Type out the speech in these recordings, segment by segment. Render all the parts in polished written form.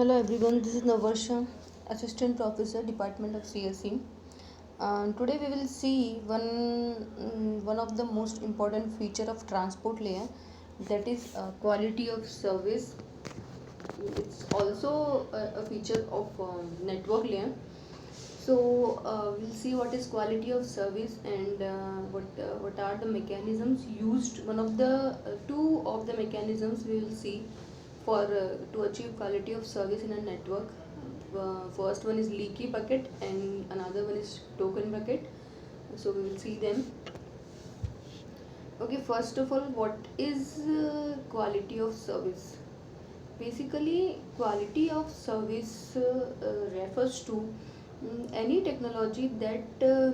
Hello everyone, this is Navarsha, Assistant Professor, Department of CSE. Today we will see one of the most important feature of transport layer, that is quality of service. It's also a feature of network layer. We'll see what is quality of service and what are the mechanisms used. One of the two of the mechanisms we will see for to achieve quality of service in a network. First one is leaky bucket and another one is token bucket. So we will see them. Okay, first of all, what is quality of service? Basically, quality of service refers to any technology that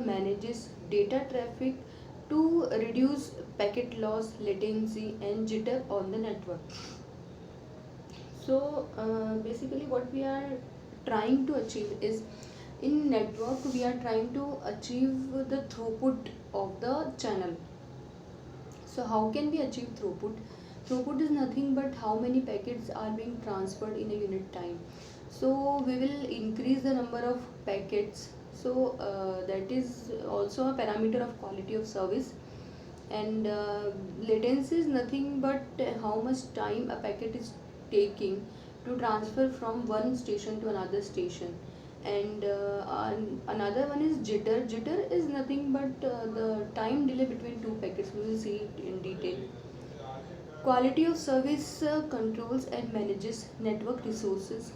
manages data traffic to reduce packet loss, latency, and jitter on the network. Basically, what we are trying to achieve is, in network we are trying to achieve the throughput of the channel. So how can we achieve throughput? Throughput is nothing but how many packets are being transferred in a unit time. So we will increase the number of packets. That is also a parameter of quality of service. And latency is nothing but how much time a packet is taking to transfer from one station to another station. And another one is jitter. Jitter is nothing but the time delay between two packets. We will see it in detail. Quality of service controls and manages network resources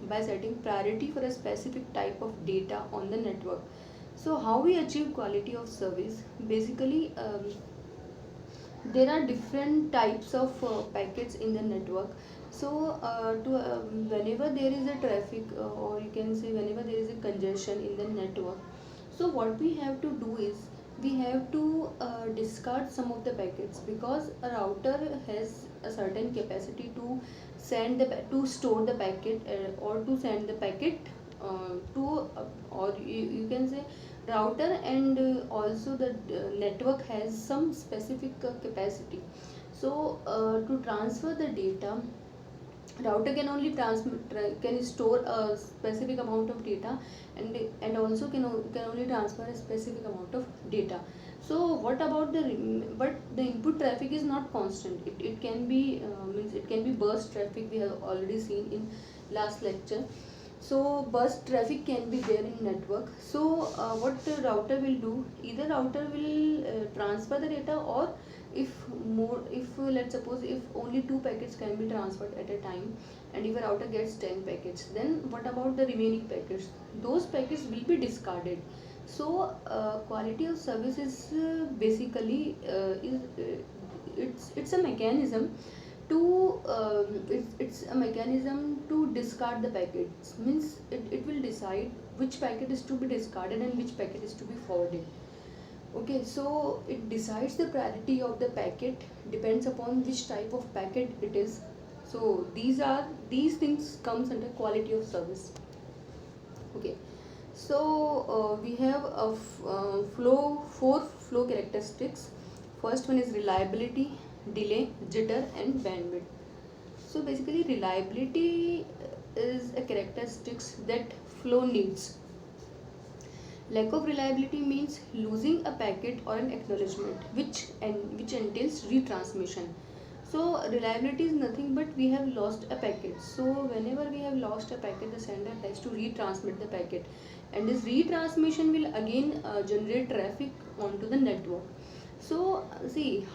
by setting priority for a specific type of data on the network. So how we achieve quality of service? Basically, there are different types of packets in the network. Whenever there is a traffic, or you can say whenever there is a congestion in the network, so what we have to do is we have to discard some of the packets, because a router has a certain capacity to to store the packet, or to send the packet to or you can say router, and also the network has some specific capacity. To transfer the data, router can only can store a specific amount of data, and also can only transfer a specific amount of data. So what about but the input traffic is not constant. It can be means it can be burst traffic. We have already seen in last lecture. So burst traffic can be there in network. What the router will do, either router will transfer the data, or if let's suppose if only two packets can be transferred at a time, and if a router gets 10 packets, then what about the remaining packets? Those packets will be discarded. Quality of service is basically it's a mechanism to it's a mechanism to discard the packets. Means it will decide which packet is to be discarded and which packet is to be forwarded. Okay, so it decides the priority of the packet, depends upon which type of packet it is. So these things comes under quality of service. Okay, we have four flow characteristics. First one is reliability, delay, jitter, and bandwidth. So basically, reliability is a characteristics that flow needs. Lack of reliability means losing a packet or an acknowledgement, which entails retransmission. So reliability is nothing but we have lost a packet. So whenever we have lost a packet, the sender has to retransmit the packet, and this retransmission will again generate traffic onto the network.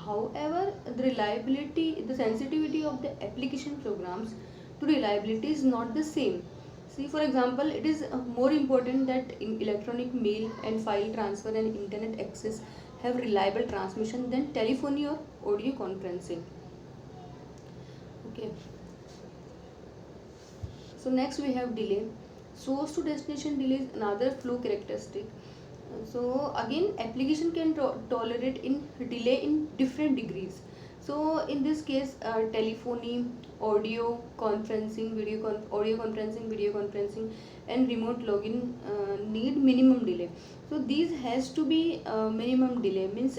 However, the sensitivity of the application programs to reliability is not the same. See, for example, it is more important that in electronic mail and file transfer and internet access have reliable transmission than telephony or audio conferencing. Okay. So next we have delay. Source to destination delay is another flow characteristic. So again, application can tolerate in delay in different degrees. So in this case, telephony, audio conferencing, video conferencing, and remote login need minimum delay. So these has to be minimum delay. Means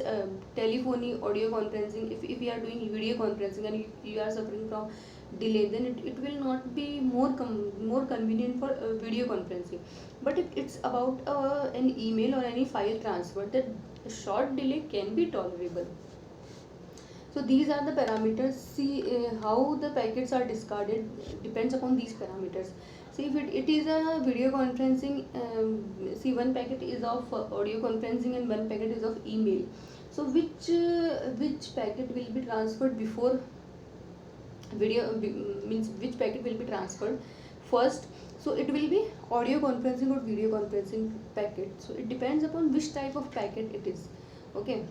telephony, audio conferencing. If we are doing video conferencing and you are suffering from delay, then it will not be more convenient for video conferencing. But if it's about an email or any file transfer, that short delay can be tolerable. So these are the parameters. See how the packets are discarded depends upon these parameters. See if it is a video conferencing, see one packet is of audio conferencing and one packet is of email. So which packet will be transferred before video, means which packet will be transferred first? So it will be audio conferencing or video conferencing packet. So it depends upon which type of packet it is. Okay.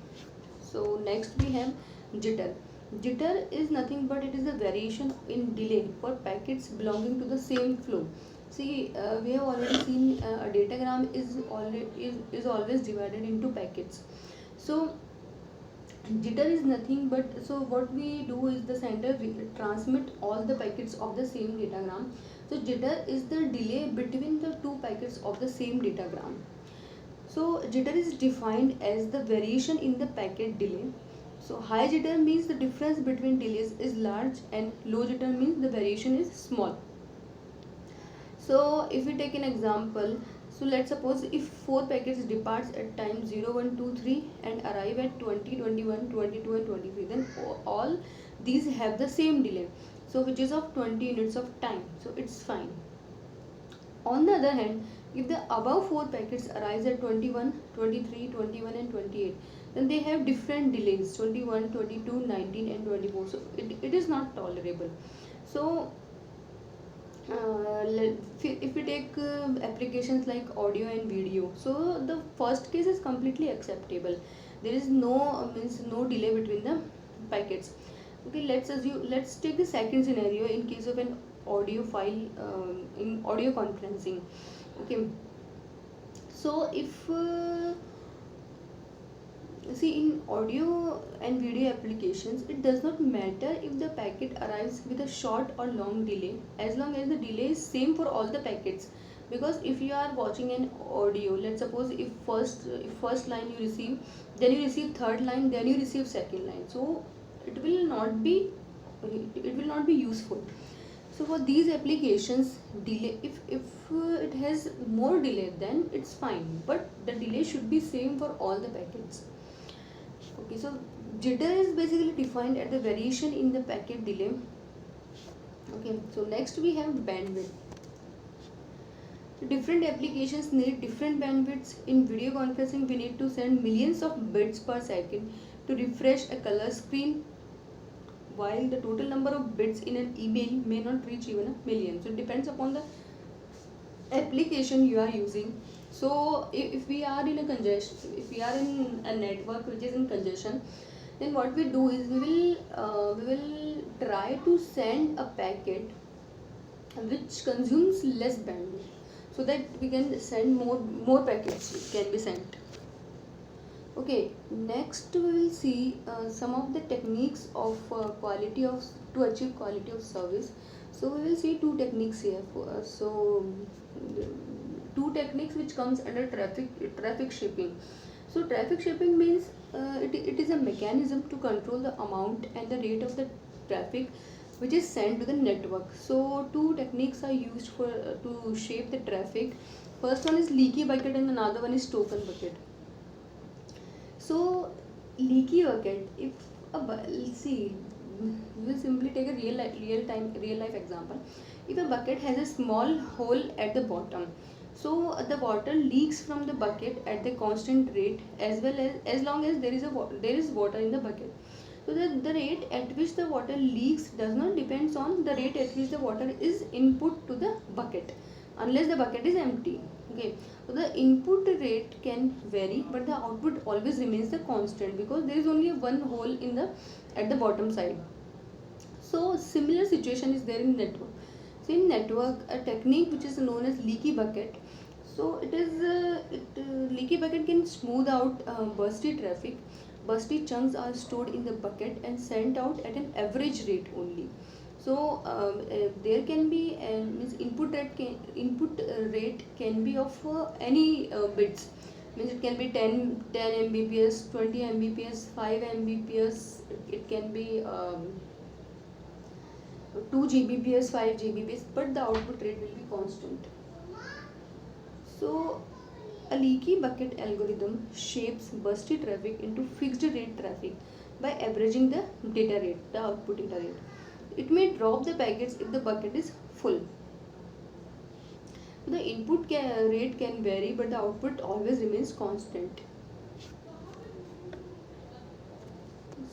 So next we have jitter. Jitter is nothing but it is a variation in delay for packets belonging to the same flow. See, we have already seen a datagram is always divided into packets. So jitter is nothing but, so what we do is the sender transmit all the packets of the same datagram. So jitter is the delay between the two packets of the same datagram. So jitter is defined as the variation in the packet delay. So high jitter means the difference between delays is large, and low jitter means the variation is small. So if we take an example, so let's suppose if 4 packets departs at time 0, 1, 2, 3 and arrive at 20, 21, 22 and 23, then all these have the same delay, so which is of 20 units of time, so it's fine. On the other hand, if the above 4 packets arrives at 21, 23, 21 and 28, then they have different delays, 21, 22, 19 and 24, so it is not tolerable. So if we take applications like audio and video, so the first case is completely acceptable. There is no means no delay between the packets. Okay, let's take the second scenario in case of an audio file in audio conferencing. Okay, so if see, in audio and video applications, it does not matter if the packet arrives with a short or long delay, as long as the delay is same for all the packets. Because if you are watching an audio, let's suppose if first line you receive, then you receive third line, then you receive second line, so it will not be useful. So for these applications, delay, if it has more delay, then it's fine, but the delay should be same for all the packets. Okay, so jitter is basically defined as the variation in the packet delay. Okay, so next we have bandwidth. Different applications need different bandwidths. In video conferencing, we need to send millions of bits per second to refresh a color screen, while the total number of bits in an email may not reach even a million. So it depends upon the application you are using. So if we are in a congestion, if we are in a network which is in congestion, then what we do is we will try to send a packet which consumes less bandwidth, so that we can send more packets can be sent. Okay, next we will see some of the techniques of to achieve quality of service. So we will see two techniques here. Two techniques which comes under traffic shaping. So traffic shaping means it is a mechanism to control the amount and the rate of the traffic which is sent to the network. So two techniques are used for to shape the traffic. First one is leaky bucket and another one is token bucket. So leaky bucket, if see, we will simply take a real life example. If a bucket has a small hole at the bottom, so the water leaks from the bucket at the constant rate, as long as there is water in the bucket. So the rate at which the water leaks does not depends on the rate at which the water is input to the bucket, unless the bucket is empty. Okay, so the input rate can vary, but the output always remains the constant, because there is only one hole at the bottom side. So similar situation is there in network. So in network, a technique which is known as leaky bucket. So leaky bucket can smooth out bursty traffic. Bursty chunks are stored in the bucket and sent out at an average rate only. So there can be means input rate can be of any bits. Means it can be 10 Mbps, 20 Mbps, 5 Mbps. It can be 2 Gbps, 5 Gbps, but the output rate will be constant. So a leaky bucket algorithm shapes bursty traffic into fixed rate traffic by averaging the data rate, the output data rate. It may drop the packets if the bucket is full. The rate can vary, but the output always remains constant.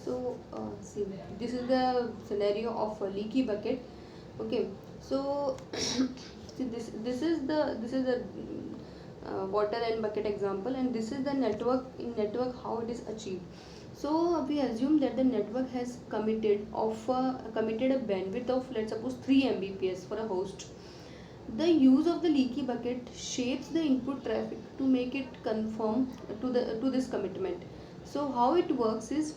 So see, this is the scenario of a leaky bucket. Okay, so see, this is the water and bucket example, and this is the network how it is achieved. So we assume that the network has committed a bandwidth of, let's suppose, 3 Mbps for a host. The use of the leaky bucket shapes the input traffic to make it conform to this commitment. So how it works is,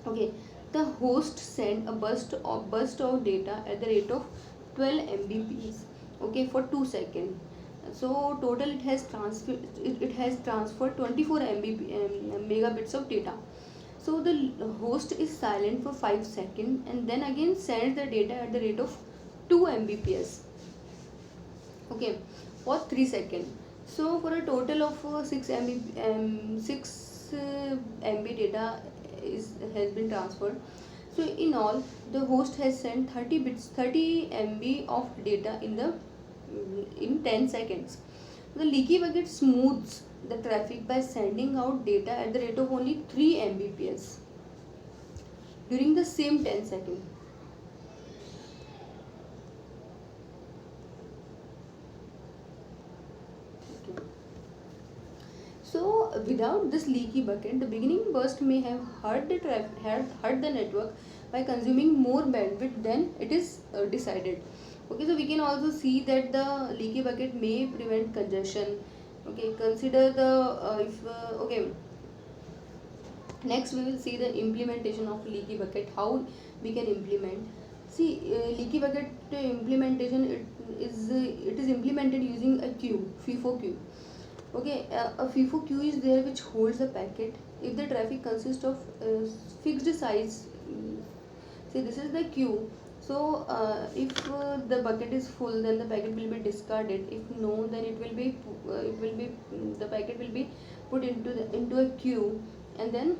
okay, the host send a burst of data at the rate of 12 Mbps, okay, for 2 seconds. So total it has transferred 24 megabits of data. So the host is silent for 5 seconds and then again sends the data at the rate of 2 Mbps, okay, for 3 seconds. So for a total of 6 MB data has been transferred. So in all, the host has sent 30 MB of data in 10 seconds. The leaky bucket smooths the traffic by sending out data at the rate of only 3 Mbps during the same 10 seconds. Okay. So without this leaky bucket, the beginning burst may have hurt the network by consuming more bandwidth than it is decided. Okay, so we can also see that the leaky bucket may prevent congestion. Okay, consider the if okay. Next, we will see the implementation of leaky bucket. How we can implement. See, leaky bucket implementation. It is implemented using a queue, FIFO queue. Okay, a FIFO queue is there which holds the packet if the traffic consists of fixed size. See, this is the queue. So if the bucket is full, then the packet will be discarded. If no, then the packet will be put into a queue, and then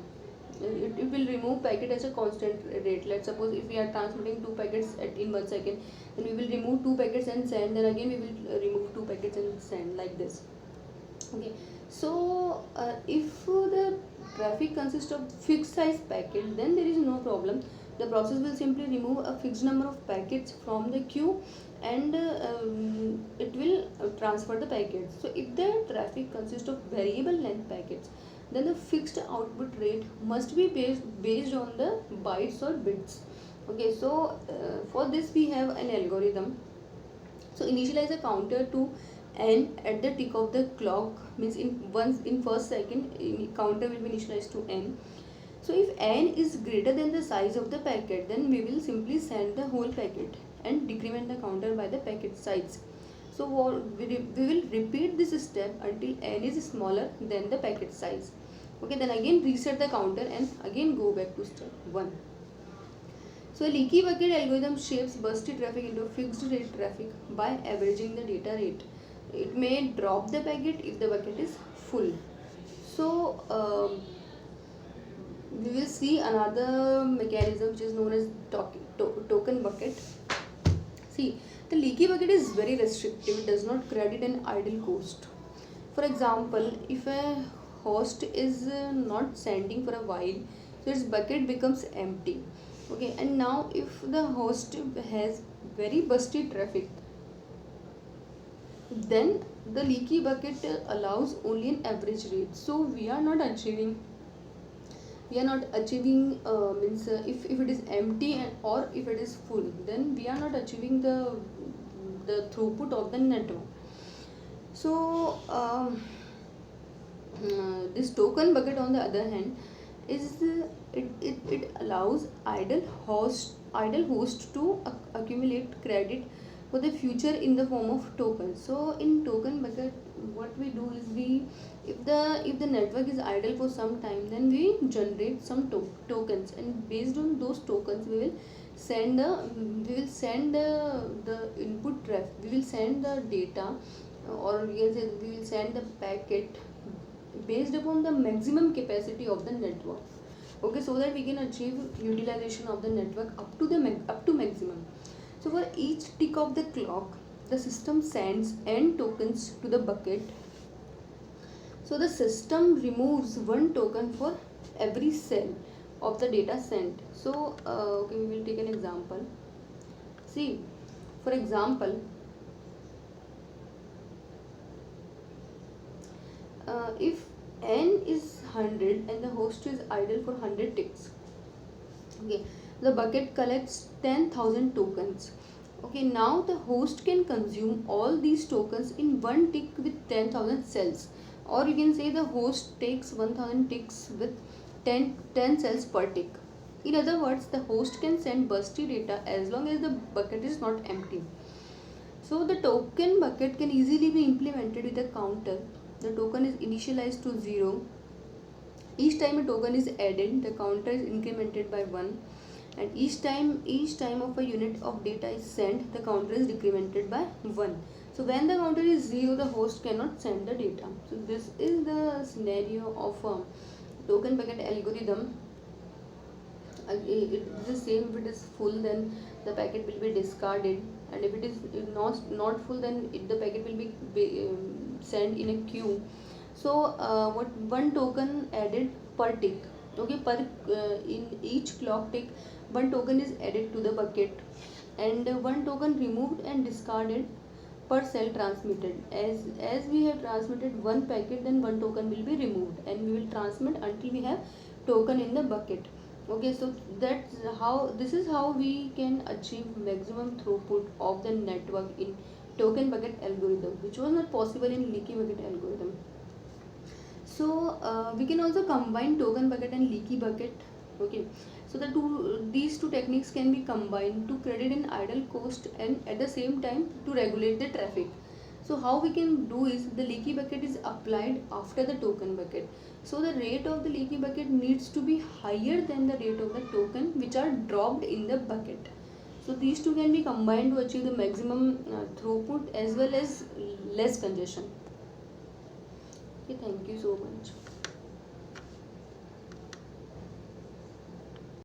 it will remove packet as a constant rate. Let's suppose if we are transmitting 2 packets in 1 second, then we will remove 2 packets and send. Then again we will remove 2 packets and send, like this. Okay, so if the traffic consists of fixed size packet, then there is no problem. The process will simply remove a fixed number of packets from the queue, and it will transfer the packets. So if the traffic consists of variable length packets, then the fixed output rate must be based on the bytes or bits. Okay, so for this we have an algorithm. So initialize a counter to n at the tick of the clock, means in first second counter will be initialized to n. So if n is greater than the size of the packet, then we will simply send the whole packet and decrement the counter by the packet size. So we will repeat this step until n is smaller than the packet size. Okay, then again reset the counter and again go back to step 1. So a leaky bucket algorithm shapes bursty traffic into fixed rate traffic by averaging the data rate. It may drop the packet if the bucket is full. So we will see another mechanism which is known as token bucket. See, the leaky bucket is very restrictive. It does not credit an idle cost. For example, if a host is not sending for a while, so its bucket becomes empty. Okay, and now if the host has very busty traffic, then the leaky bucket allows only an average rate. So we are not achieving means if it is empty or if it is full, then we are not achieving the throughput of the network. So this token bucket, on the other hand, is it allows idle host to accumulate credit for the future in the form of tokens. So in token bucket, what we do is if the network is idle for some time, then we generate some tokens, and based on those tokens we will send the we will send the input we will send the data, or we can say we will send the packet based upon the maximum capacity of the network. Okay, so that we can achieve utilization of the network up to maximum. So for each tick of the clock, the system sends n tokens to the bucket. So the system removes one token for every cell of the data sent. So okay, we will take an example. See, for example, if n is 100 and the host is idle for 100 ticks, okay, the bucket collects 10,000 tokens. Okay, now the host can consume all these tokens in one tick with 10,000 cells, or you can say the host takes 1000 ticks with 10 cells per tick. In other words, the host can send bursty data as long as the bucket is not empty. So the token bucket can easily be implemented with a counter. The token is initialized to 0. Each time a token is added, the counter is incremented by 1, and each time of a unit of data is sent, the counter is decremented by 1. So when the counter is 0, the host cannot send the data. So this is the scenario of a token bucket algorithm. It is the same. If it is full, then the packet will be discarded, and if it is not full, then the packet will be sent in a queue. So what one token added per tick, okay, per in each clock tick one token is added to the bucket, and one token removed and discarded per cell transmitted. As we have transmitted one packet, then one token will be removed, and we will transmit until we have token in the bucket. Okay, so this is how we can achieve maximum throughput of the network in token bucket algorithm, which was not possible in leaky bucket algorithm. So we can also combine token bucket and leaky bucket. Okay, so these two techniques can be combined to credit an idle cost and at the same time to regulate the traffic. So how we can do is, the leaky bucket is applied after the token bucket. So the rate of the leaky bucket needs to be higher than the rate of the token which are dropped in the bucket. So these two can be combined to achieve the maximum throughput as well as less congestion. Okay, thank you so much.